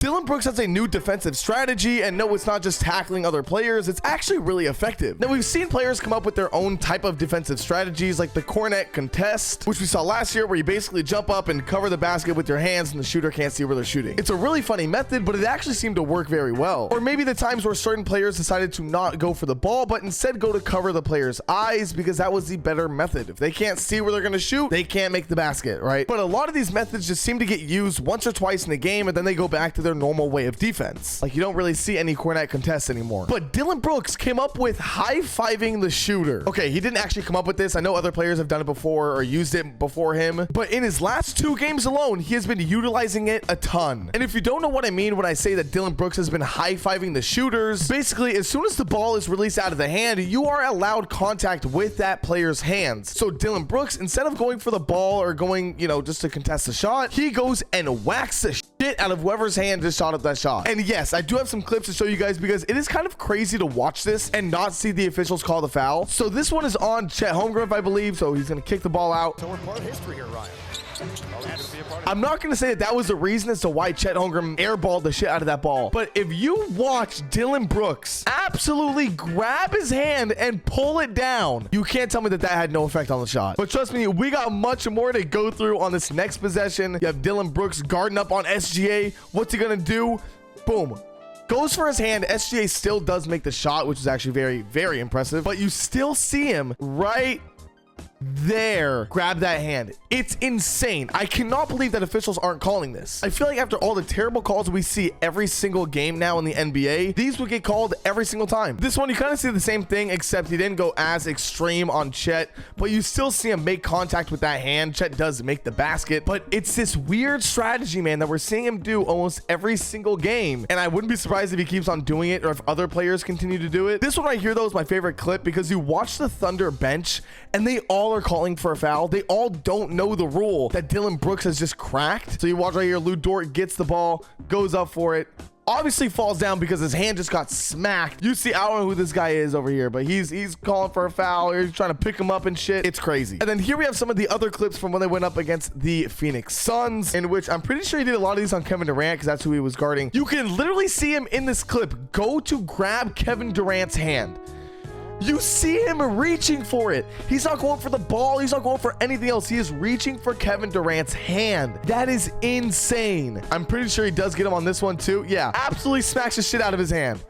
Dillon Brooks has a new defensive strategy, and no, it's not just tackling other players, it's actually really effective. Now, we've seen players come up with their own type of defensive strategies, like the cornet contest, which we saw last year, where you basically jump up and cover the basket with your hands and the shooter can't see where they're shooting. It's a really funny method, but it actually seemed to work very well. Or maybe the times where certain players decided to not go for the ball, but instead go to cover the player's eyes, because that was the better method. If they can't see where they're going to shoot, they can't make the basket, right? But a lot of these methods just seem to get used once or twice in the game, and then they go back to their normal way of defense. Like, you don't really see any cornet contests anymore. But Dillon Brooks came up with high-fiving the shooter. Okay, he didn't actually come up with this. I know other players have done it before or used it before him, but in his last 2 games alone, he has been utilizing it a ton. And if you don't know what I mean when I say that Dillon Brooks has been high-fiving the shooters, basically, as soon as the ball is released out of the hand, you are allowed contact with that player's hands. So Dillon Brooks, instead of going for the ball or going, you know, just to contest the shot, he goes and whacks the shit out of whoever's hand just shot up that shot. And yes, I do have some clips to show you guys, because it is kind of crazy to watch this and not see the officials call the foul. So this one is on Chet Holmgren, I believe. So he's going to kick the ball out. So we're part of history here, Ryan. I'm not going to say that was the reason as to why Chet Holmgren airballed the shit out of that ball. But if you watch Dillon Brooks absolutely grab his hand and pull it down, you can't tell me that that had no effect on the shot. But trust me, we got much more to go through on this next possession. You have Dillon Brooks guarding up on SGA. What's he going to do? Boom. Goes for his hand. SGA still does make the shot, which is actually very, very impressive. But you still see him right there grab that hand. It's insane. I cannot believe that officials aren't calling this. I feel like after all the terrible calls we see every single game now in the NBA, these would get called every single time. This one, you kind of see the same thing, except he didn't go as extreme on Chet, but you still see him make contact with that hand. Chet does make the basket, but it's this weird strategy, man, that we're seeing him do almost every single game, and I wouldn't be surprised if he keeps on doing it or if other players continue to do it. This one right here, though, is my favorite clip, because you watch the Thunder bench and they all are calling for a foul. They all don't know the rule that Dillon Brooks has just cracked. So you watch right here, Lou Dort gets the ball, goes up for it, obviously falls down because his hand just got smacked. You see, I don't know who this guy is over here, but he's calling for a foul. He's trying to pick him up and shit. It's crazy. And then here we have some of the other clips from when they went up against the Phoenix Suns, in which I'm pretty sure he did a lot of these on Kevin Durant, because that's who he was guarding. You can literally see him in this clip go to grab Kevin Durant's hand. You see him reaching for it. He's not going for the ball. He's not going for anything else. He is reaching for Kevin Durant's hand. That is insane. I'm pretty sure he does get him on this one too. Yeah, absolutely smacks the shit out of his hand.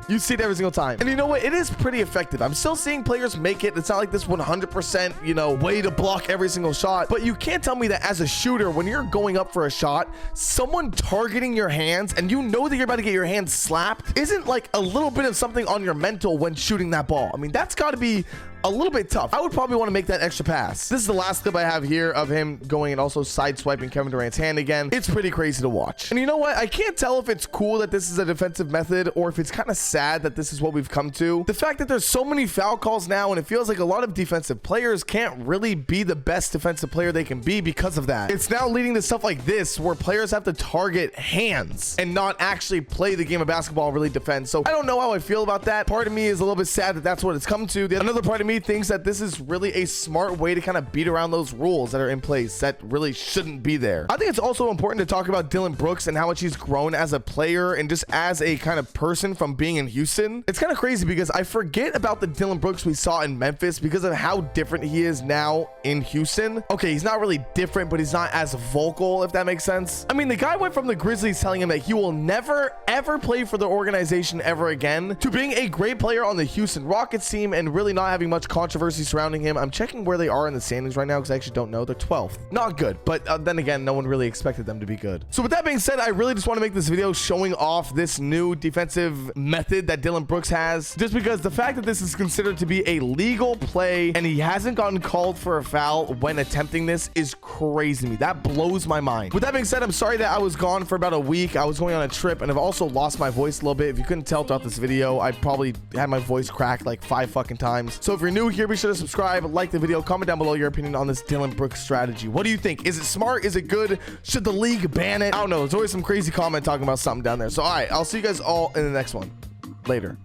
You see it every single time. And you know what? It is pretty effective. I'm still seeing players make it. It's not like this 100%, you know, way to block every single shot. But you can't tell me that as a shooter, when you're going up for a shot, someone targeting your hands and you know that you're about to get your hands slapped isn't like a little bit of something on your mental when shooting that ball. I mean, that's got to be a little bit tough. I would probably want to make that extra pass. This is the last clip I have here of him going and also sideswiping Kevin Durant's hand again. It's pretty crazy to watch. And you know what? I can't tell if it's cool that this is a defensive method or if it's kind of sad that this is what we've come to. The fact that there's so many foul calls now, and it feels like a lot of defensive players can't really be the best defensive player they can be because of that. It's now leading to stuff like this, where players have to target hands and not actually play the game of basketball and really defend. So I don't know how I feel about that. Part of me is a little bit sad that that's what it's come to. Another part of me thinks that this is really a smart way to kind of beat around those rules that are in place that really shouldn't be there. I think it's also important to talk about Dillon Brooks and how much he's grown as a player and just as a kind of person from being in Houston. It's kind of crazy because I forget about the Dillon Brooks we saw in Memphis because of how different he is now in Houston. Okay, he's not really different, but he's not as vocal, if that makes sense. I mean, the guy went from the Grizzlies telling him that he will never ever play for the organization ever again to being a great player on the Houston Rockets team and really not having much controversy surrounding him. I'm checking where they are in the standings right now because I actually don't know. They're 12th. Not good, but then again, no one really expected them to be good. So with that being said, I really just want to make this video showing off this new defensive method that Dillon Brooks has, just because the fact that this is considered to be a legal play and he hasn't gotten called for a foul when attempting this is crazy to me. That blows my mind. With that being said, I'm sorry that I was gone for about a week. I was going on a trip and I've also lost my voice a little bit. If you couldn't tell throughout this video, I probably had my voice cracked like 5 fucking times. So if you're new here, be sure to subscribe, like the video, comment down below your opinion on this Dillon Brooks strategy. What do you think? Is it smart? Is it good? Should the league ban it? I don't know. There's always some crazy comment talking about something down there. So all right, I'll see you guys all in the next one. Later.